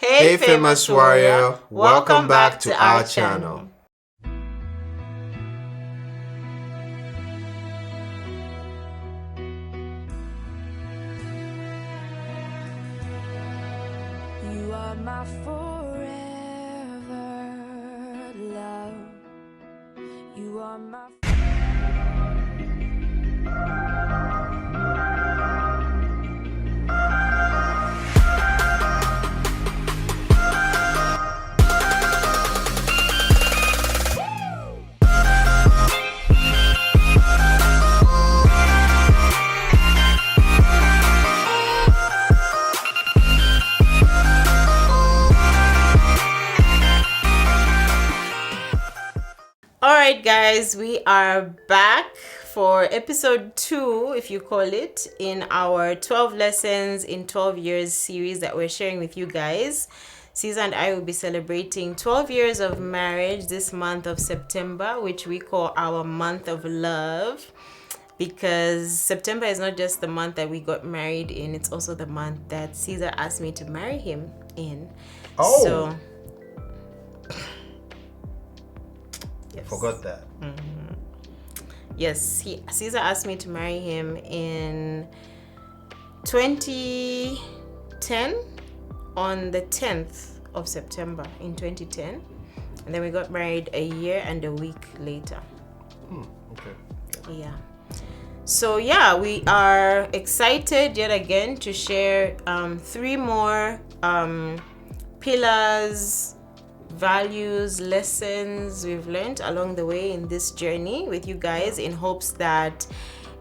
Hey famous warrior, welcome back to our channel. You are my forever love. You are my Alright guys, we are back for episode 2, if you call it, in our 12 lessons in 12 years series that we're sharing with you guys. Caesar and I will be celebrating 12 years of marriage this month of September, which we call our month of love, because September is not just the month that we got married in, it's also the month that Caesar asked me to marry him in. Oh. So Forgot that. yes, Caesar asked me to marry him in 2010, on the 10th of September in 2010, and then we got married a year and a week later. Okay. Yeah. So yeah, we are excited yet again to share 3 more pillars, values, lessons we've learned along the way in this journey with you guys, in hopes that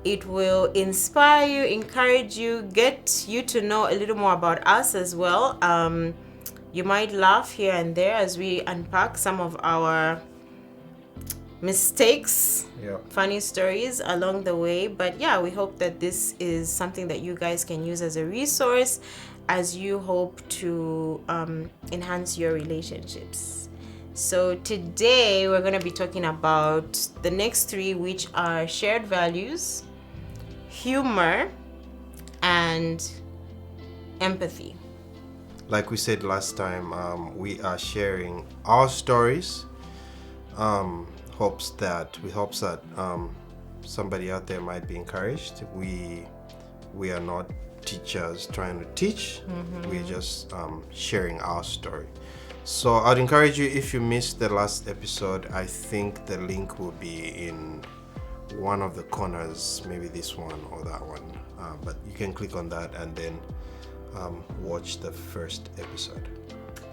it will inspire you, encourage you, get you to know a little more about us as well. You might laugh here and there as we unpack some of our mistakes, funny stories along the way. But yeah, we hope that this is something that you guys can use as a resource as you hope to enhance your relationships. So today we're going to be talking about the next 3, which are shared values, humor, and empathy. Like we said last time, we are sharing our stories. Hopes that somebody out there might be encouraged. We are not teachers trying to teach. We're just sharing our story. So I'd encourage you, if you missed the last episode, I think the link will be in one of the corners, maybe this one or that one, but you can click on that and then watch the first episode.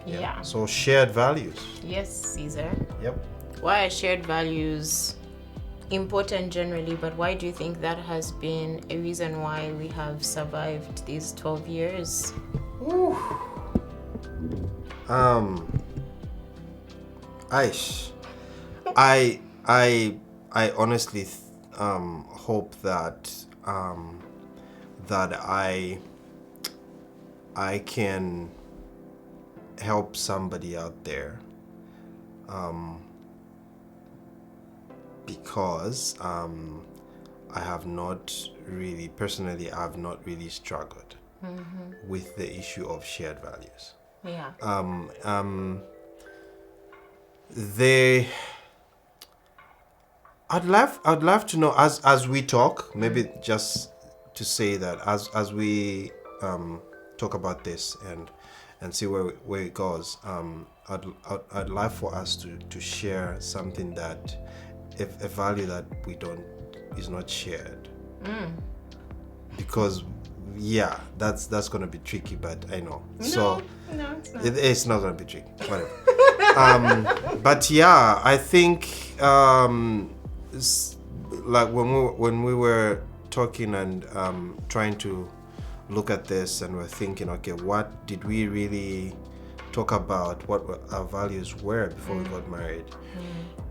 Yeah. So shared values. Yes, Caesar. Yep. Why are shared values important generally, but why do you think that has been a reason why we have survived these 12 years? I honestly hope that I can help somebody out there, because I have not really struggled with the issue of shared values. Yeah. I'd love to know, as we talk, maybe just to say that as we talk about this and see where it goes, I'd love for us to share something that, if a value that is not shared, because that's gonna be tricky, but I know. No, it's not. It's not gonna be tricky, whatever. But yeah, I think like when we were talking and trying to look at this, and we're thinking, okay, what did we really talk about, what our values were before we got married?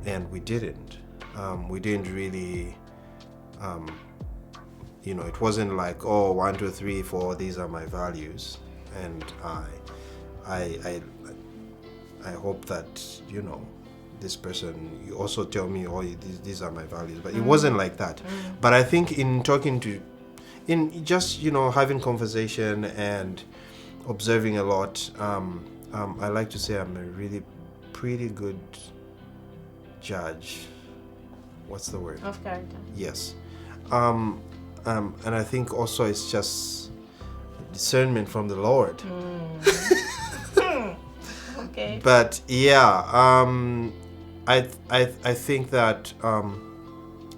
And we didn't really, it wasn't like, 1, 2, 3, 4, these are my values, and I hope that this person, you also tell me, these are my values, but it wasn't like that. But I think in just having conversation and observing a lot, I like to say I'm a really pretty good judge. What's the word? Of character. Yes. And I think also it's just discernment from the Lord. Okay. But yeah, I think that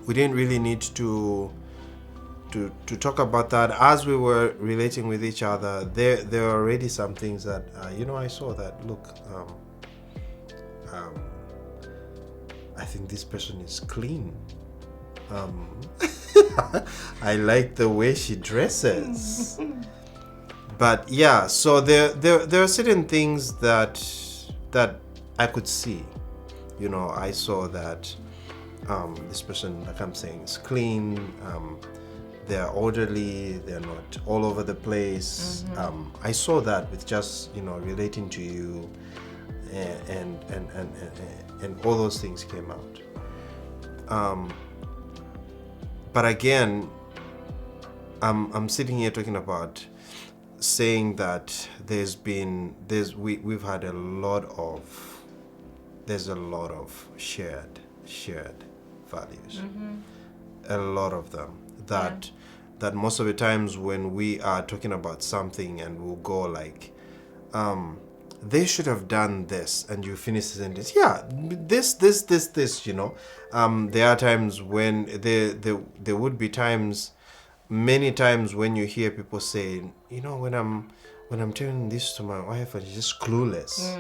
we didn't really need to talk about that as we were relating with each other. There are already some things that I saw that look. I think this person is clean. I like the way she dresses. But yeah, so there are certain things that I could see. I saw that this person, like I'm saying, is clean. They're orderly. They're not all over the place. I saw that with just relating to you, and all those things came out. But again, I'm sitting here talking about saying that we've had a lot of shared values, a lot of them that most of the times when we are talking about something and we'll go like, they should have done this, and you finish the sentence, this, there are times when there would be times, many times when you hear people say, when I'm telling this to my wife and she's just clueless,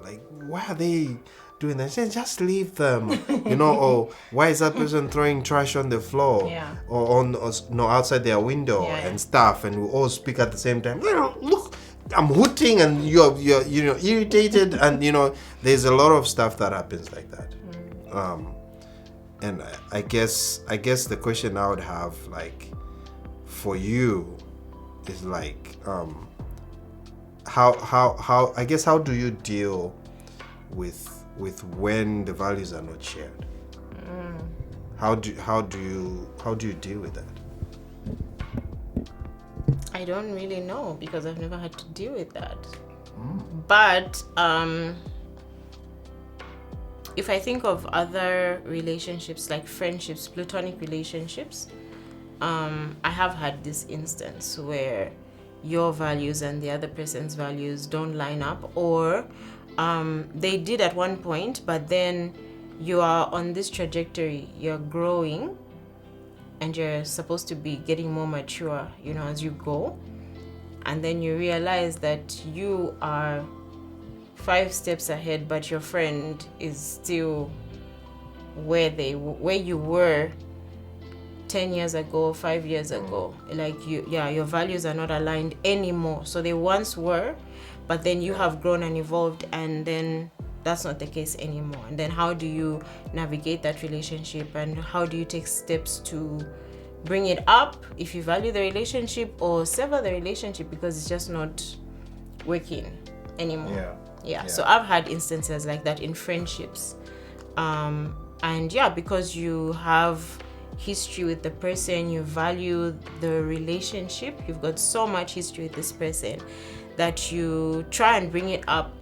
like, why are they doing that? I say, just leave them, or why is that person throwing trash on the floor, or outside their window and stuff, and we all speak at the same time. Look, I'm hooting and you're irritated, and there's a lot of stuff that happens like that. And I guess the question I would have, like, for you is like, how do you deal with when the values are not shared? How do you deal with that? I don't really know, because I've never had to deal with that. But if I think of other relationships, like friendships, platonic relationships, I have had this instance where your values and the other person's values don't line up, or they did at one point, but then you are on this trajectory, you're growing, and you're supposed to be getting more mature, as you go. And then you realize that you are 5 steps ahead, but your friend is still where you were 10 years ago, 5 years ago. Like your values are not aligned anymore. So they once were, but then you have grown and evolved, and then that's not the case anymore. And then how do you navigate that relationship, and how do you take steps to bring it up if you value the relationship, or sever the relationship because it's just not working anymore? So I've had instances like that in friendships, and because you have history with the person, you value the relationship, you've got so much history with this person that you try and bring it up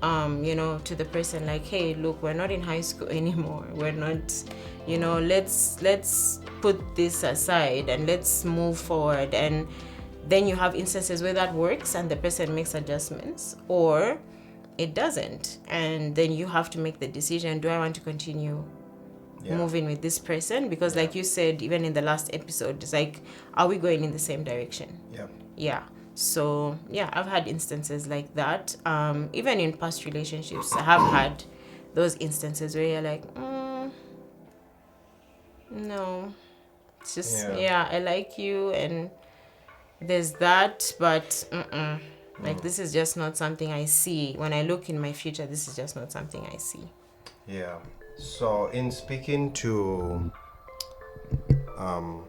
to the person, like, hey, look, we're not in high school anymore, we're not, let's put this aside and let's move forward. And then you have instances where that works and the person makes adjustments, or it doesn't, and then you have to make the decision, do I want to continue moving with this person? Because like you said, even in the last episode, it's like, are we going in the same direction? So I've had instances like that. Even in past relationships, I have had those instances where you're like, no, it's just I like you, and there's that, but like, this is just not something I see. When I look in my future, this is just not something I see. So in speaking to the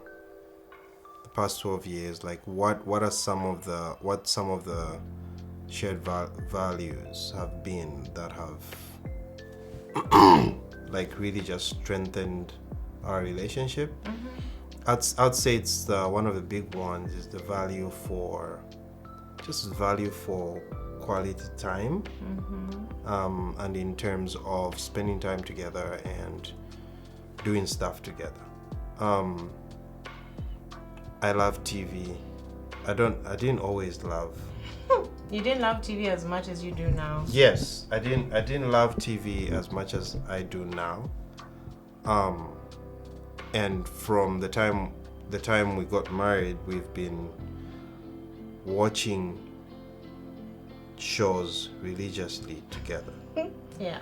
past 12 years, like, what are some of the shared values have been that have like really just strengthened our relationship? I'd say it's one of the big ones is the value for quality time, and in terms of spending time together and doing stuff together. I love TV. I didn't always love. You didn't love TV as much as you do now. Yes, I didn't love TV as much as I do now. And from the time we got married, we've been watching shows religiously together. Yeah.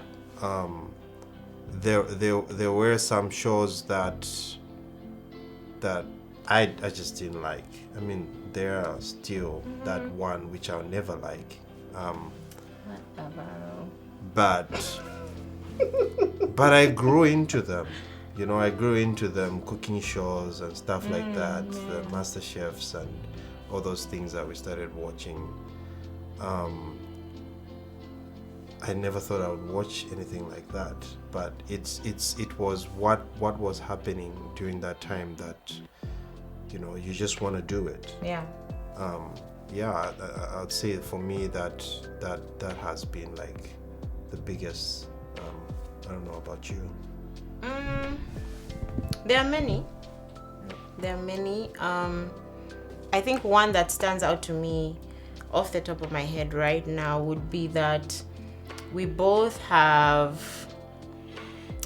There were some shows that I just didn't like. I mean, there are still that one which I'll never like. But I grew into them. You know, I grew into them, cooking shows and stuff like that, the Master Chefs and all those things that we started watching. I never thought I would watch anything like that, but it was what was happening during that time that, you know, you just want to do it. Yeah. I'd say for me that has been like the biggest. I don't know about you. There are many. I think one that stands out to me off the top of my head right now would be that we both have,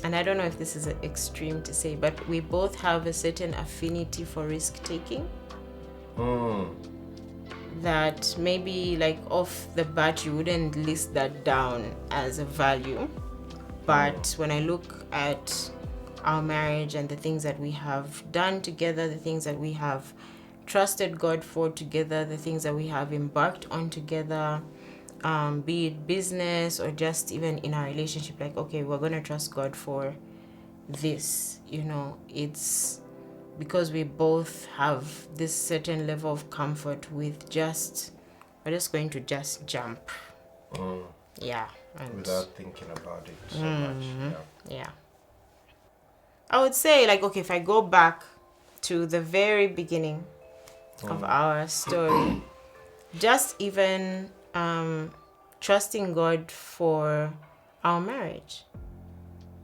and I don't know if this is extreme to say, but we both have a certain affinity for risk taking. That maybe like off the bat you wouldn't list that down as a value, but when I look at our marriage and the things that we have done together, the things that we have trusted God for together, the things that we have embarked on together, be it business or just even in our relationship, like, okay, we're going to trust God for this, you know, it's because we both have this certain level of comfort with we're just going to just jump. Yeah. And without thinking about it so much. yeah. I would say, like, okay, if I go back to the very beginning of our story, just even trusting God for our marriage.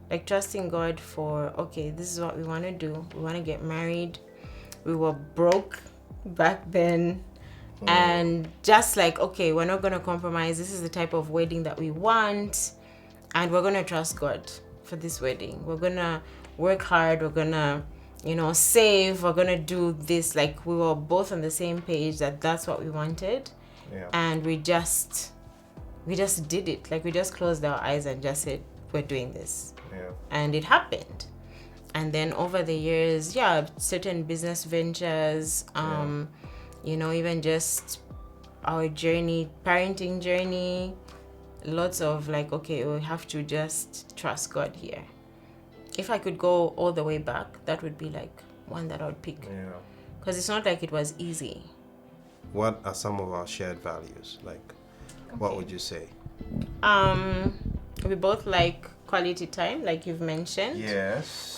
Like, trusting God for, okay, this is what we want to do. We want to get married. We were broke back then. And just like, okay, we're not going to compromise. This is the type of wedding that we want. And we're going to trust God for this wedding. We're going to work hard. We're going to, you know, save. We're going to do this. Like, we were both on the same page that that's what we wanted. Yeah. And we just did it. Like, we just closed our eyes and just said, we're doing this. Yeah. And it happened. And then over the years, certain business ventures, you know, even just our journey, parenting journey, lots of like, okay, we have to just trust God here. If I could go all the way back, that would be like one that I would pick. Yeah. Because it's not like it was easy. What are some of our shared values? Like, what would you say? We both like quality time, like you've mentioned. Yes.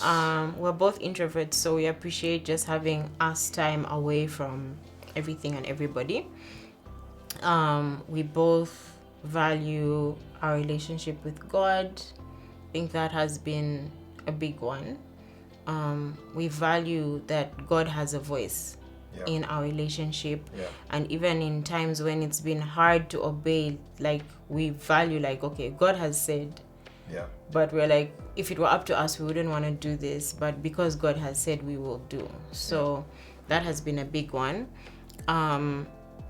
We're both introverts, so we appreciate just having us time away from everything and everybody. We both value our relationship with God. I think that has been a big one. We value that God has a voice in our relationship, and even in times when it's been hard to obey, like, we value, like, okay, God has said, but we're like, if it were up to us, we wouldn't want to do this, but because God has said, we will do. So that has been a big one.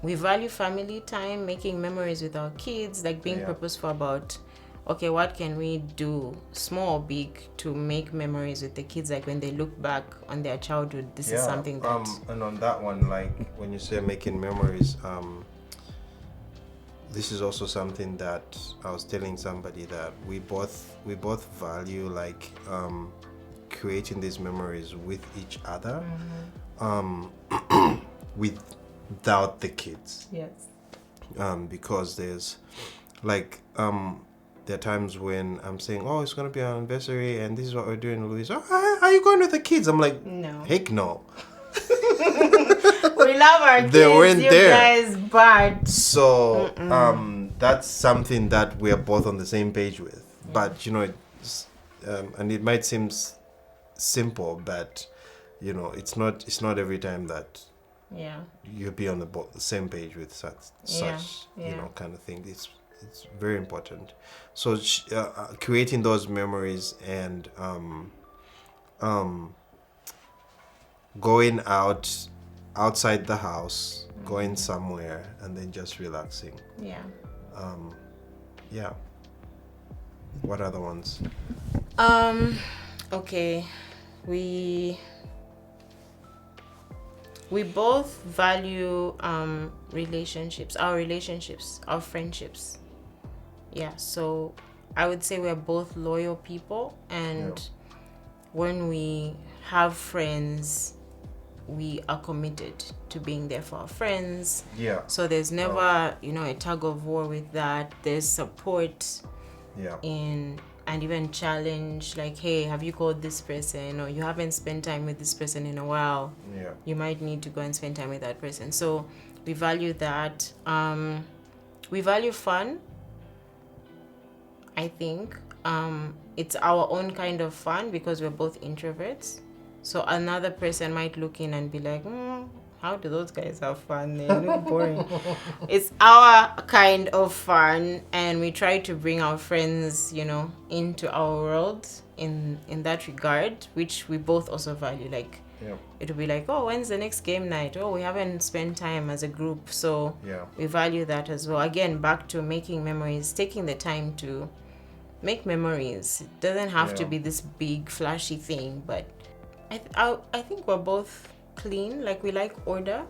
We value family time, making memories with our kids, like being purposeful about, okay, what can we do, small or big, to make memories with the kids, like when they look back on their childhood, this is something that... and on that one, like, when you say making memories, this is also something that I was telling somebody that we both value, like, creating these memories with each other, without the kids. Yes. Because there's, like, there are times when I'm saying, oh, it's going to be our anniversary and this is what we're doing, Louise. Oh, are you going with the kids? I'm like, no. Heck no. We love our kids, they weren't you there. guys, but... So, that's something that we are both on the same page with. But it's, and it might seem simple, but it's not every time that you'll be on the same page with such kind of thing. It's very important. So creating those memories and going outside the house, going somewhere, and then just relaxing. Yeah. What other ones? Okay, we both value relationships, our friendships. Yeah, so I would say we're both loyal people, and when we have friends, we are committed to being there for our friends. Yeah. So there's never, a tug of war with that. There's support and even challenge, like, hey, have you called this person, or you haven't spent time with this person in a while. You might need to go and spend time with that person. So we value that. We value fun, I think. It's our own kind of fun because we're both introverts. So another person might look in and be like, how do those guys have fun? They look boring. It's our kind of fun, and we try to bring our friends, into our world in that regard, which we both also value. Like, it'll be like, oh, when's the next game night? Oh, we haven't spent time as a group. So we value that as well. Again, back to making memories, taking the time to make memories. It doesn't have to be this big, flashy thing, but I think we're both clean. Like, we like order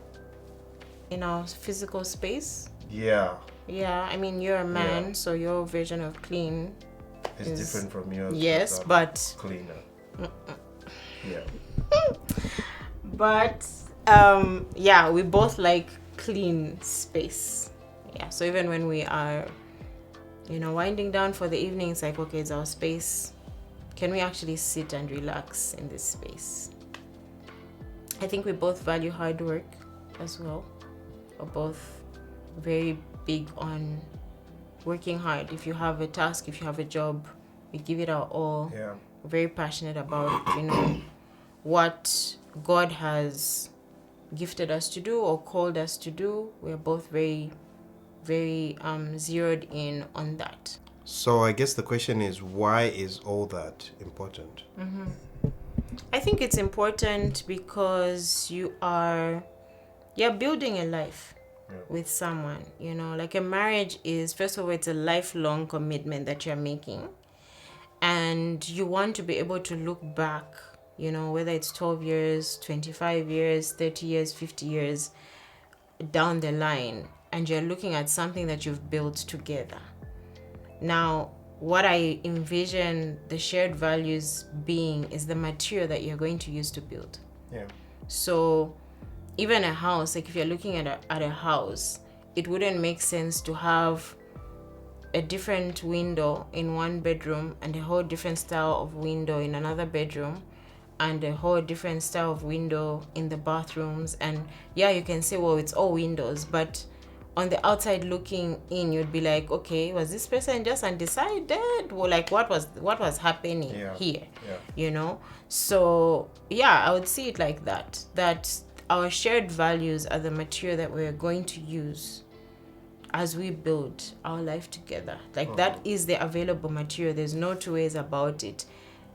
in our physical space. Yeah, I mean, you're a man, so your version of clean is different from yours. Yes, but cleaner. Yeah. But we both like clean space. So even when we are winding down for the evening, it's like, okay, it's our space. Can we actually sit and relax in this space? I think we both value hard work as well. We're both very big on working hard. If you have a task, if you have a job, we give it our all. We're very passionate about, what God has gifted us to do or called us to do. We're both very, very zeroed in on that. So I guess the question is, why is all that important? I think it's important because you're building a life with someone. Like a marriage is, first of all, it's a lifelong commitment that you're making, and you want to be able to look back, whether it's 12 years, 25 years, 30 years, 50 years down the line, and you're looking at something that you've built together. Now, what I envision the shared values being is the material that you're going to use to build. So even a house, like if you're looking at a house, it wouldn't make sense to have a different window in one bedroom and a whole different style of window in another bedroom and a whole different style of window in the bathrooms. And you can say, well, it's all windows, but on the outside looking in, you'd be like, okay, was this person just undecided? Well, like what was happening here? So I would see it like that our shared values are the material that we're going to use as we build our life together. Like that is the available material. There's no two ways about it.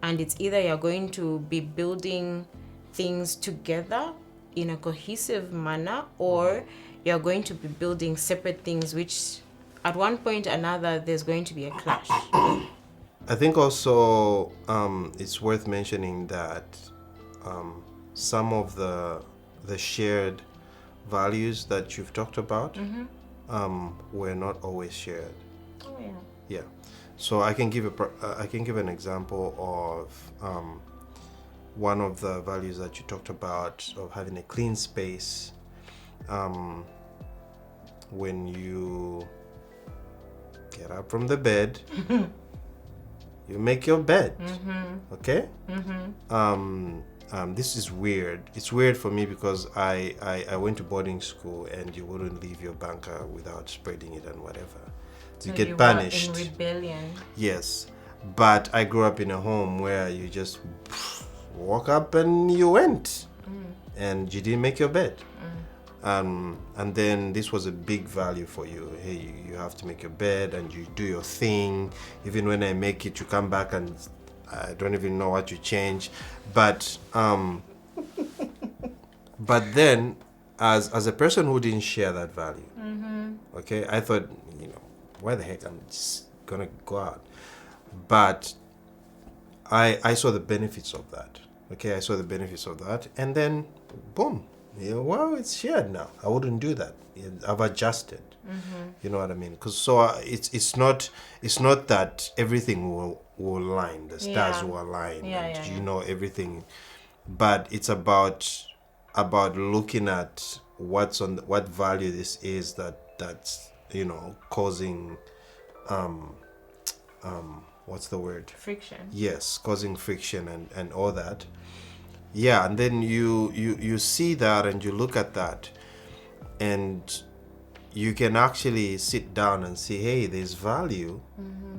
And it's either you're going to be building things together in a cohesive manner, or you're going to be building separate things, which at one point or another there's going to be a clash. I think also it's worth mentioning that some of the shared values that you've talked about were not always shared. So I can give an example of one of the values that you talked about, of having a clean space. When you get up from the bed, you make your bed. Okay? This is weird. It's weird for me because I went to boarding school and you wouldn't leave your banker without spreading it and whatever. You So get you were punished. in rebellion. Yes. But I grew up in a home where you just woke up and you went. And you didn't make your bed. And then this was a big value for you. Hey, you have to make your bed and you do your thing. Even when I make it, you come back and I don't even know what you change. But then, as a person who didn't share that value, okay, I thought, why the heck I'm just gonna go out. But I saw the benefits of that. Okay, I saw the benefits of that, and then boom, well, it's shared now. I wouldn't do that. I've adjusted. You know what I mean? Because it's not that everything will align. The stars will align. Everything, but it's about looking at what value this is that's causing what's the word? Friction. Yes, causing friction and all that. Yeah, and then you see that and you look at that and you can actually sit down and say, hey, there's value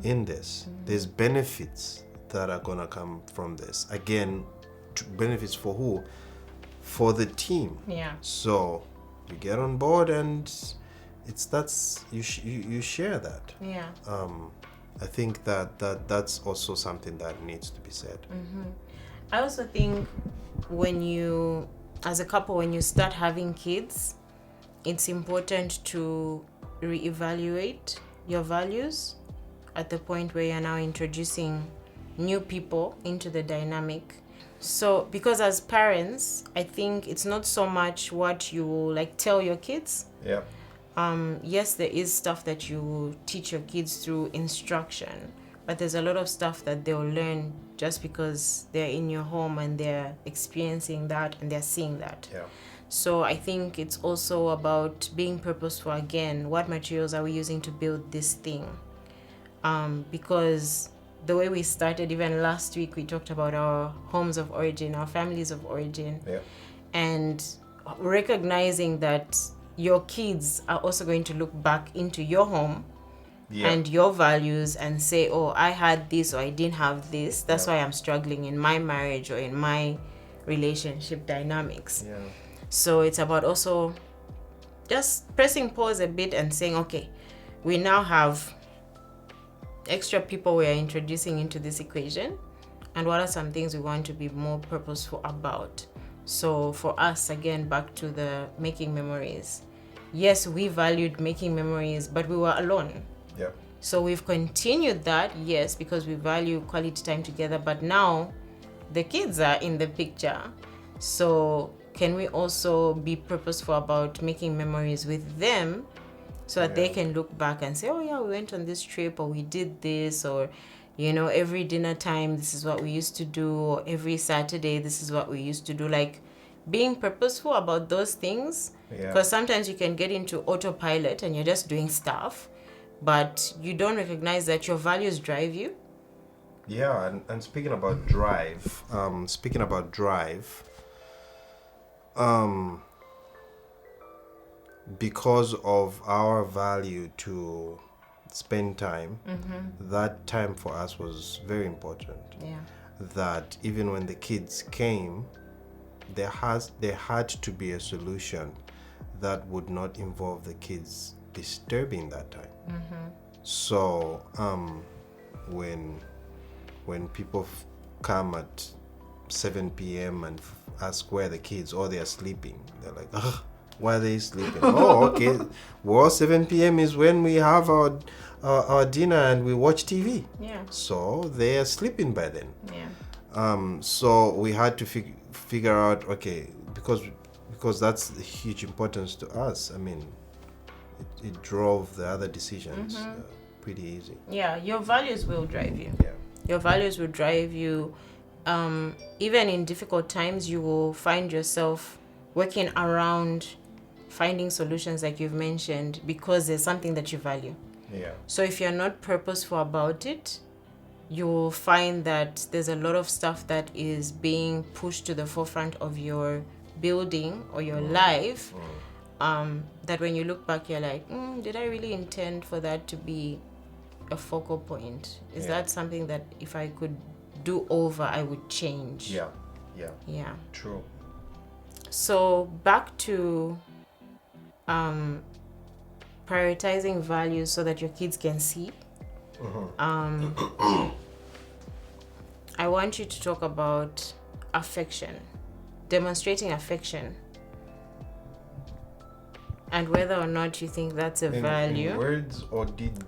in this. There's benefits that are gonna come from this. Again, benefits for who? For the team. Yeah. So you get on board and you share that. Yeah. I think that's also something that needs to be said. I also think when you, as a couple, when you start having kids, it's important to reevaluate your values at the point where you're now introducing new people into the dynamic. So, because as parents, I think it's not so much what you tell your kids. Yeah. Yes, there is stuff that you teach your kids through instruction, but there's a lot of stuff that they'll learn just because they're in your home and they're experiencing that and they're seeing that. Yeah. So I think it's also about being purposeful again. What materials are we using to build this thing? Because the way we started, even last week, we talked about our homes of origin, our families of origin, and recognizing that your kids are also going to look back into your home and your values and say, oh, I had this or I didn't have this. That's why I'm struggling in my marriage or in my relationship dynamics. Yeah. So it's about also just pressing pause a bit and saying, okay, we now have extra people we are introducing into this equation, and what are some things we want to be more purposeful about. So for us, again, back to the making memories. Yes, we valued making memories, but we were alone. Yeah. So we've continued that, yes, because we value quality time together, but now the kids are in the picture. So can we also be purposeful about making memories with them so that they can look back and say, oh yeah, we went on this trip, or we did this, or every dinner time this is what we used to do, or every Saturday this is what we used to do. Being purposeful about those things, because sometimes you can get into autopilot and you're just doing stuff, but you don't recognize that your values drive you. Yeah, and speaking about drive, because of our value to spend time, that time for us was very important. Yeah. That even when the kids came, there had to be a solution that would not involve the kids disturbing that time. So when people come at 7 p.m. and ask where the kids, or they're sleeping, they're like, ugh, why are they sleeping? Oh, okay. Well, 7 p.m. is when we have our dinner and we watch TV. Yeah. So they are sleeping by then. Yeah. So we had to figure out, okay, because that's the huge importance to us. I mean, it drove the other decisions pretty easy. Yeah, your values will drive you. Yeah. Your values will drive you. Even in difficult times, you will find yourself working around finding solutions like you've mentioned, because there's something that you value. Yeah. So if you're not purposeful about it, you will find that there's a lot of stuff that is being pushed to the forefront of your building or your life, that when you look back, you're like, did I really intend for that to be a focal point? Is Yeah. that something that if I could do over, I would change? Yeah. Yeah. True. So back to prioritizing values so that your kids can see. I want you to talk about affection, demonstrating affection, and whether or not you think that's a value. In words or deeds?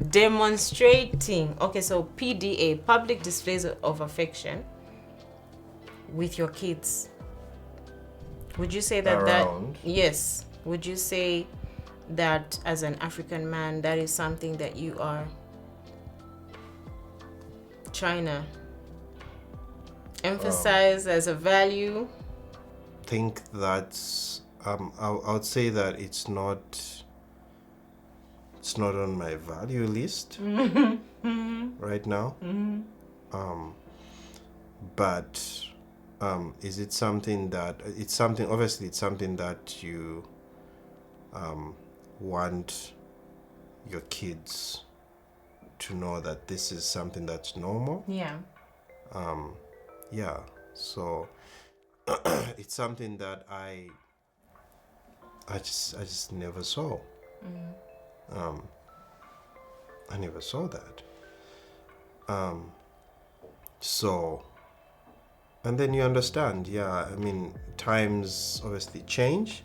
Demonstrating. Okay, so PDA, public displays of affection with your kids. Would you say that Around? yes. Would you say that as an African man, that is something that you are trying to emphasize as a value? Think that's I would say that it's not on my value list right now. But is it something that obviously it's something that you want your kids to know, that this is something that's normal? Yeah. Yeah, so it's something that I just never saw. I never saw that. So, and then you understand, yeah, I mean, times obviously change,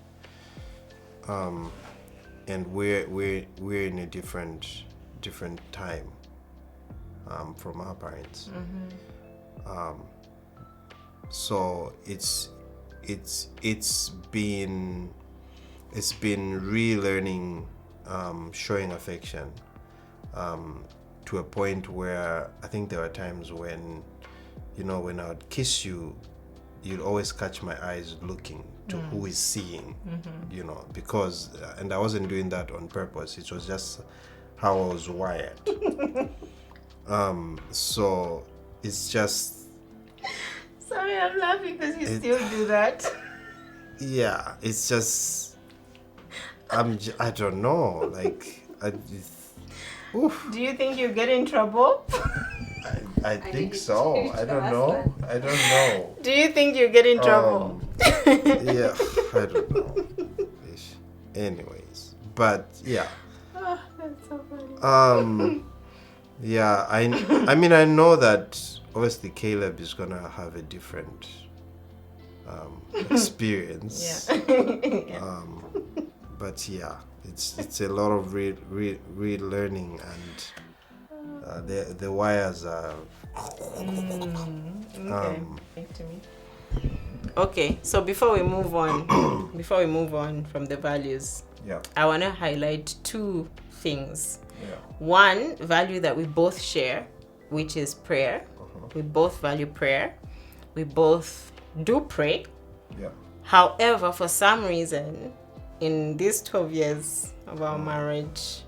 and we're in a different time from our parents. So it's been relearning showing affection to a point where I think there were times when, when I would kiss you, you'd always catch my eyes looking to who is seeing, because, and I wasn't doing that on purpose. It was just how I was wired. So it's just, Sorry, I'm laughing because you still do that. yeah, it's just, I don't know, like, Do you think you get in trouble? I think so. I don't know. Do you think you get in trouble? Yeah, I don't know. Ish. Anyways, but yeah. Oh, that's so funny. Yeah, I mean, I know that obviously Caleb is gonna have a different experience. Yeah. But yeah, it's a lot of relearning, and the wires are. Okay, so before we move on from the values, Yeah. I want to highlight two things. Yeah. One value that we both share, which is prayer. We both value prayer. We both do pray. Yeah. However, for some reason, in these 12 years of our marriage,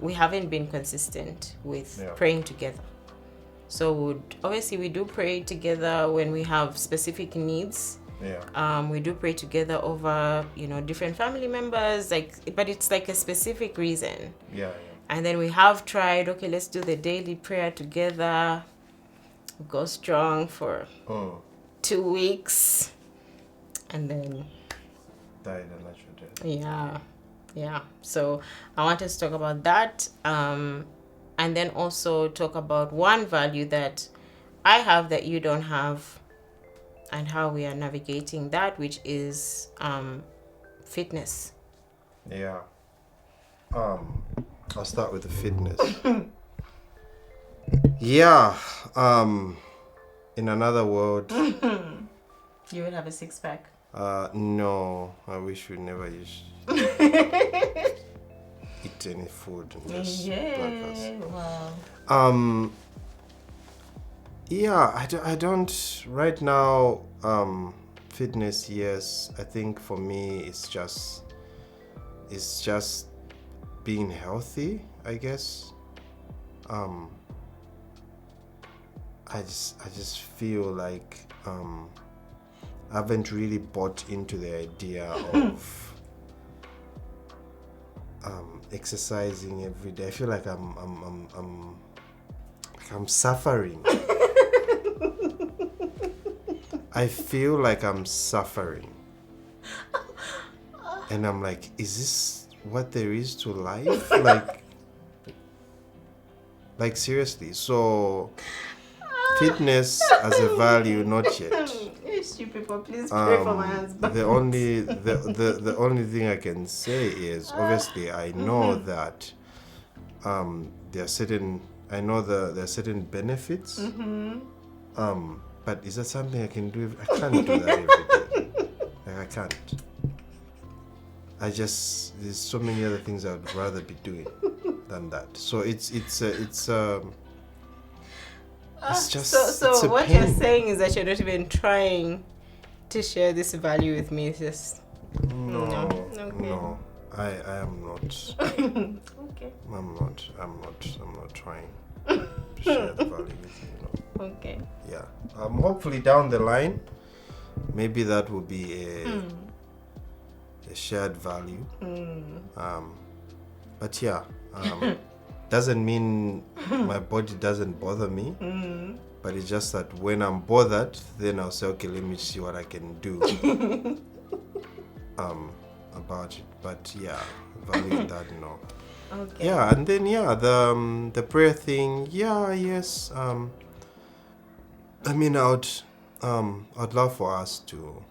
we haven't been consistent with praying together. So obviously we do pray together when we have specific needs. Yeah. We do pray together over, different family members, but it's like a specific reason. Yeah. And then we have tried, okay, let's do the daily prayer together. Go strong for 2 weeks. And then Died a natural death. Yeah. So I want us to talk about that. And then also talk about one value that I have that you don't have, and how we are navigating that, which is fitness. Yeah. I'll start with the fitness. Yeah. In another world. You would have a 6-pack. No. I wish we never used eat any food and just breakfast. Wow. Yeah, I don't right now. Fitness, yes. I think for me it's just being healthy, I guess. I just feel like I haven't really bought into the idea of exercising every day. I feel like I'm suffering. I feel like I'm suffering. And I'm like, is this what there is to life? Like seriously. So fitness as a value, not yet. You people, please pray for my husband. The only thing I can say is obviously I know that there are certain benefits. But is that something I can do? I can't do that every day. Like I can't. There's so many other things I would rather be doing than that. So it's just it's So a what pain. you're saying is that you're not even trying to share this value with me. It's just No, Okay. no, I am not. okay. I'm not trying to share the value with you. No. Okay. Yeah. Hopefully down the line, maybe that will be a shared value. But yeah, doesn't mean my body doesn't bother me. But it's just that when I'm bothered, then I'll say, okay, let me see what I can do about it. But yeah, valuing that, no. Okay. Yeah, and then the prayer thing, yes. I mean, I'd love for us to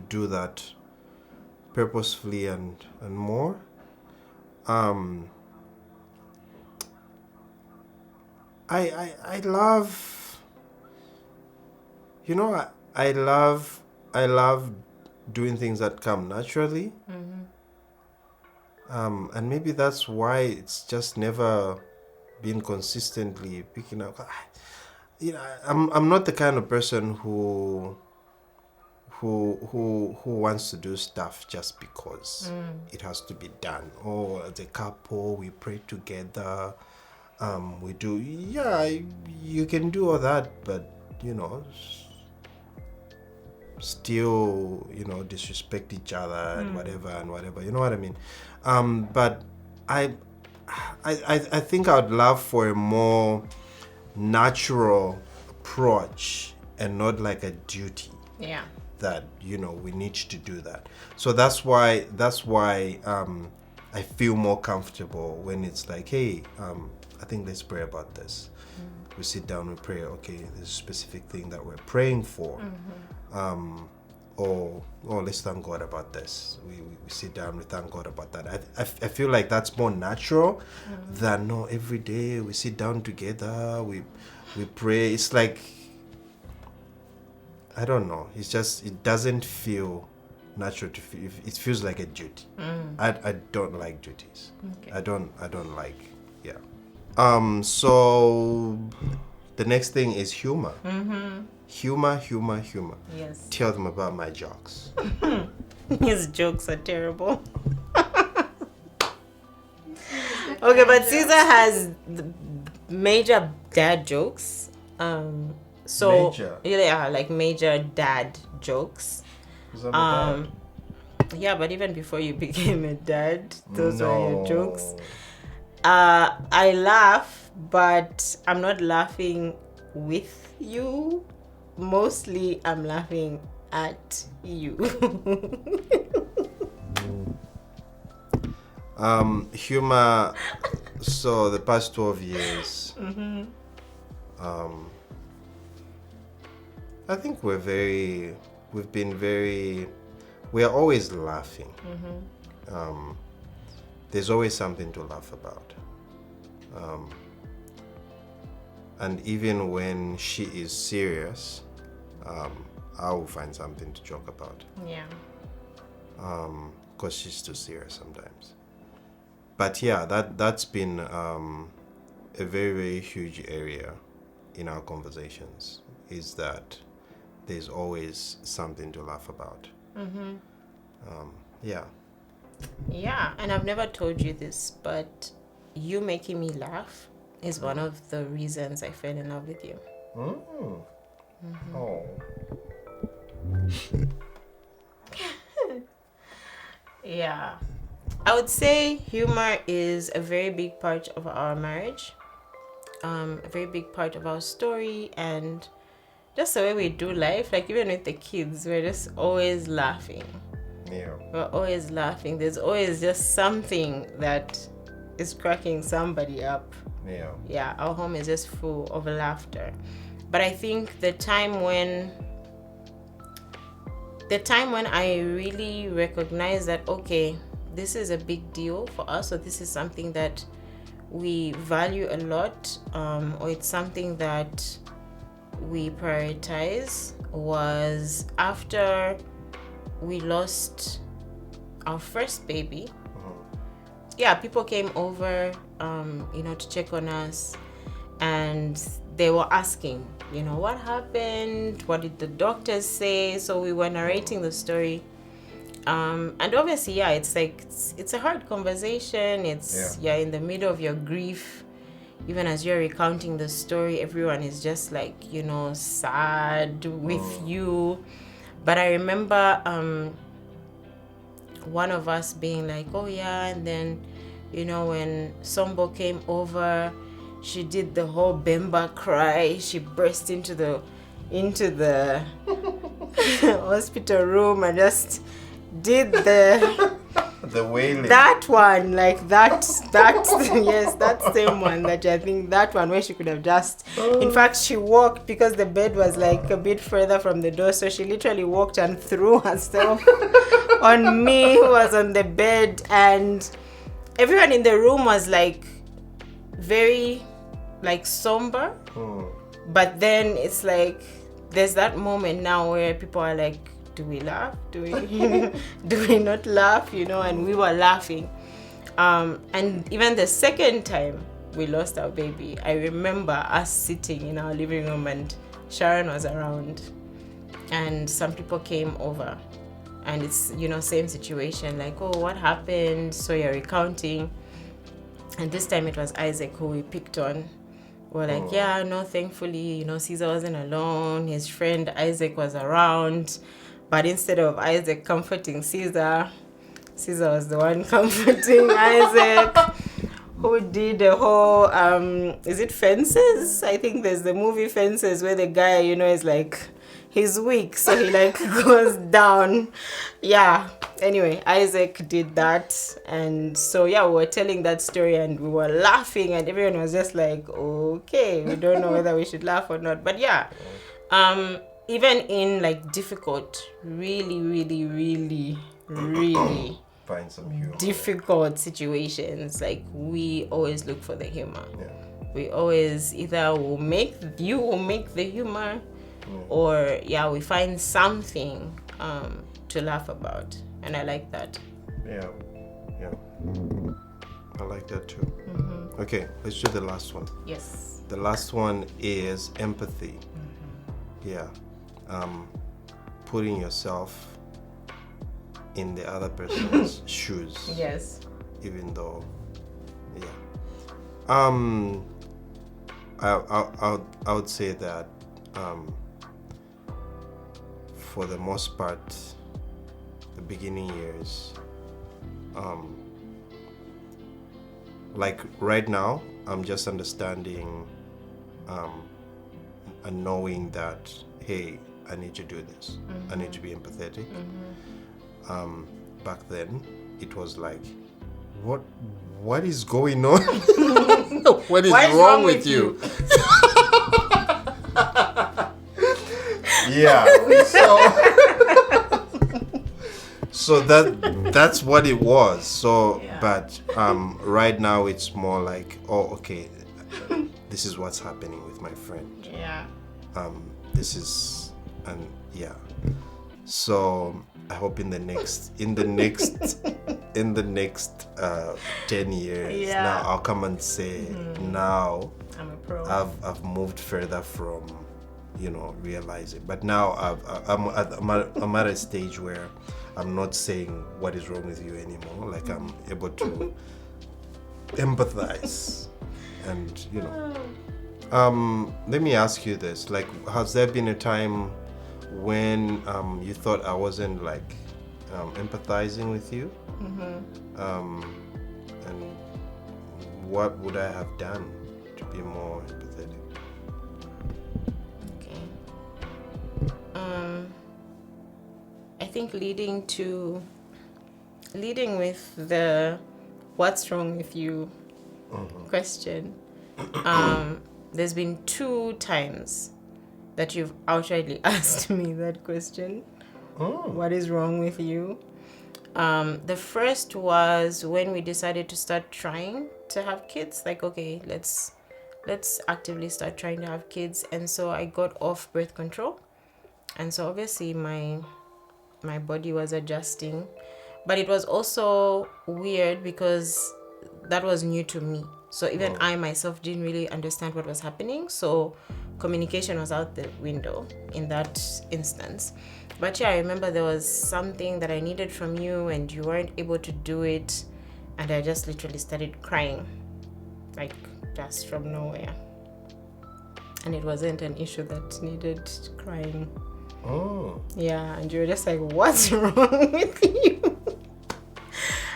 do that purposefully and more. I love, I love doing things that come naturally. And maybe that's why it's just never been consistently picking up. I'm not the kind of person who wants to do stuff just because it has to be done. Or as a couple, we pray together. We do. Yeah, you can do all that, but still, disrespect each other and whatever. You know what I mean? But I think I'd love for a more natural approach and not like a duty. Yeah. That we need to do that. So that's why I feel more comfortable when it's like, hey, I think let's pray about this. We sit down, we pray. Okay, there's a specific thing that we're praying for. Or let's thank God about this. We sit down, we thank God about that. I feel like that's more natural than no, every day we sit down together, we pray. It's like, I don't know. It's just, it doesn't feel natural to feel. It feels like a duty. I don't like duties. Okay. I don't like, yeah. So the next thing is humor. Humor. Yes. Tell them about my jokes. His jokes are terrible. Okay, but Caesar has the major dad jokes. So Major? yeah, like major dad jokes. Is that my dad? Yeah, but even before you became a dad, those were your jokes. No. I laugh, but I'm not laughing with you. Mostly, I'm laughing at you. Humor. So the past 12 years, I think we are always laughing. There's always something to laugh about. And even when she is serious, I will find something to joke about. Yeah. Because she's too serious sometimes. But yeah, that's been a very, very huge area in our conversations, is that there's always something to laugh about. Yeah. Yeah, and I've never told you this, but you making me laugh is one of the reasons I fell in love with you. Oh. Yeah. I would say humor is a very big part of our marriage, a very big part of our story, and just the way we do life. Like even with the kids, we're just always laughing. Yeah. We're always laughing. There's always just something that is cracking somebody up. Yeah. Yeah, our home is just full of laughter. But I think the time when I really recognized that, okay, this is a big deal for us, or this is something that we value a lot, or it's something that we prioritize, was after we lost our first baby. Yeah, people came over, to check on us, and they were asking, what happened? What did the doctors say? So we were narrating the story. And obviously, yeah, it's like, it's a hard conversation. You're in the middle of your grief. Even as you're recounting the story, everyone is just like, sad with you. But I remember one of us being like, oh yeah, and then, when Sombo came over, she did the whole Bemba cry. She burst into the hospital room and just did the wailing. that one, like that yes, that same one, that I think that one where she could have just, in fact, she walked, because the bed was like a bit further from the door, so she literally walked and threw herself on me, who was on the bed, and everyone in the room was like very like somber. But then it's like there's that moment now where people are like, do we laugh? Do we not laugh? And we were laughing. And even the second time we lost our baby, I remember us sitting in our living room and Sharon was around and some people came over, and it's, same situation, like, oh, what happened? So you're recounting. And this time it was Isaac who we picked on. We're like, yeah, no, thankfully, Caesar wasn't alone. His friend Isaac was around. But instead of Isaac comforting Caesar was the one comforting Isaac, who did the whole, is it Fences? I think there's the movie Fences where the guy, is like, he's weak, so he like goes down. Yeah. Anyway, Isaac did that. And so, yeah, we were telling that story and we were laughing and everyone was just like, okay, we don't know whether we should laugh or not. But yeah, even in like difficult, really, really, really, really Find some humor. difficult situations, like we always look for the humor. Yeah. We always either will make the humor, or we find something to laugh about, and I like that. Yeah. I like that too. Okay, let's do the last one. Yes. The last one is empathy. Yeah. Putting yourself in the other person's shoes. Yes. Even though, I would say that for the most part, the beginning years, like right now, I'm just understanding and knowing that, hey, I need to do this. I need to be empathetic. Back then, it was like, what is going on? What is wrong with you? Yeah. So that's what it was. So, but right now it's more like, oh, okay, this is what's happening with my friend. Yeah. This is, and yeah. So I hope in the next 10 years, now I'll come and say, now I'm a pro. I've moved further from, realizing. But now I'm at a stage where I'm not saying what is wrong with you anymore. Like I'm able to empathize, and let me ask you this: like, has there been a time when you thought I wasn't like empathizing with you. And what would I have done to be more empathetic? Okay. I think leading with the what's wrong with you question. There's been 2 times that you've outrightly asked me that question. What is wrong with you? The first was when we decided to start trying to have kids. Like, okay, let's actively start trying to have kids. And so I got off birth control, and so obviously my body was adjusting, but it was also weird because that was new to me. So even I myself didn't really understand what was happening. So communication was out the window in that instance. But yeah, I remember there was something that I needed from you and you weren't able to do it. And I just literally started crying, like just from nowhere. And it wasn't an issue that needed crying. Yeah, and you were just like, what's wrong with you?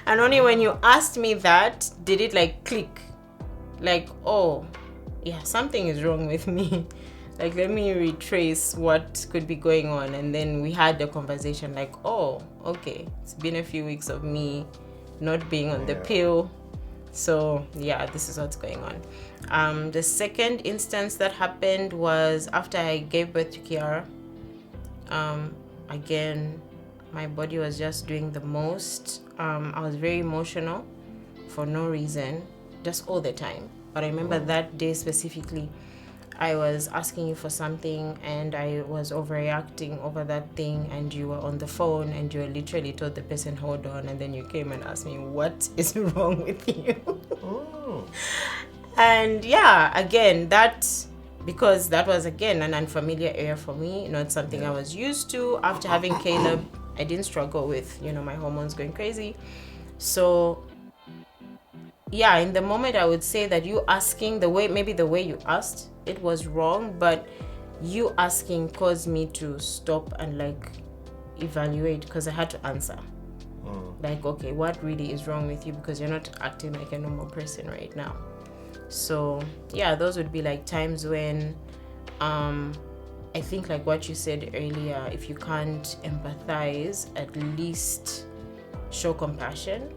And only when you asked me that did it like click. Like, oh, yeah, something is wrong with me. Like, let me retrace what could be going on. And then we had the conversation like, oh, okay, it's been a few weeks of me not being on the pill. So yeah, this is what's going on. The second instance that happened was after I gave birth to Kiara. Again, my body was just doing the most. I was very emotional for no reason, just all the time. But I remember that day specifically, I was asking you for something and I was overreacting over that thing, and you were on the phone and you were literally told the person, hold on, and then you came and asked me, what is wrong with you? And yeah, again, because that was again an unfamiliar area for me, not something I was used to. After having Caleb, I didn't struggle with, my hormones going crazy. So yeah, in the moment I would say that you asking, the way you asked, it was wrong, but you asking caused me to stop and like evaluate, because I had to answer. Like, okay, what really is wrong with you? Because you're not acting like a normal person right now. So yeah, those would be like times when I think like what you said earlier, if you can't empathize, at least show compassion.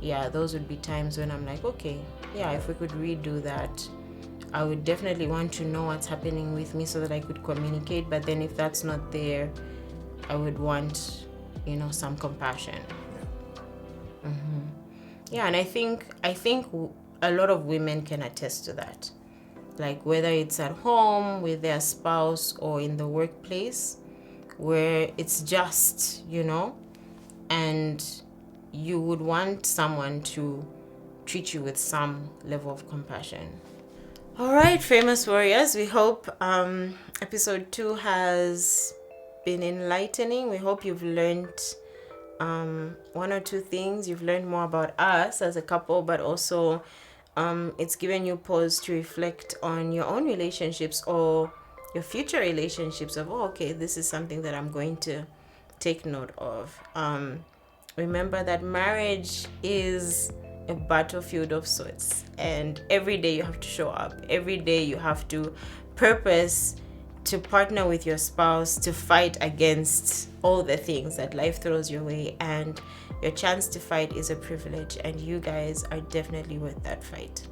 Yeah, those would be times when I'm like, okay, yeah, if we could redo that, I would definitely want to know what's happening with me so that I could communicate. But then if that's not there, I would want, some compassion. Yeah, and I think a lot of women can attest to that. Like whether it's at home with their spouse or in the workplace, where it's just, and you would want someone to treat you with some level of compassion. All right, famous warriors, we hope episode 2 has been enlightening. We hope you've learned 1 or 2 things. You've learned more about us as a couple, but also it's given you pause to reflect on your own relationships or your future relationships of, okay, this is something that I'm going to take note of. Remember that marriage is a battlefield of sorts, and every day you have to show up. Every day you have to purpose to partner with your spouse to fight against all the things that life throws your way, and your chance to fight is a privilege, and you guys are definitely worth that fight.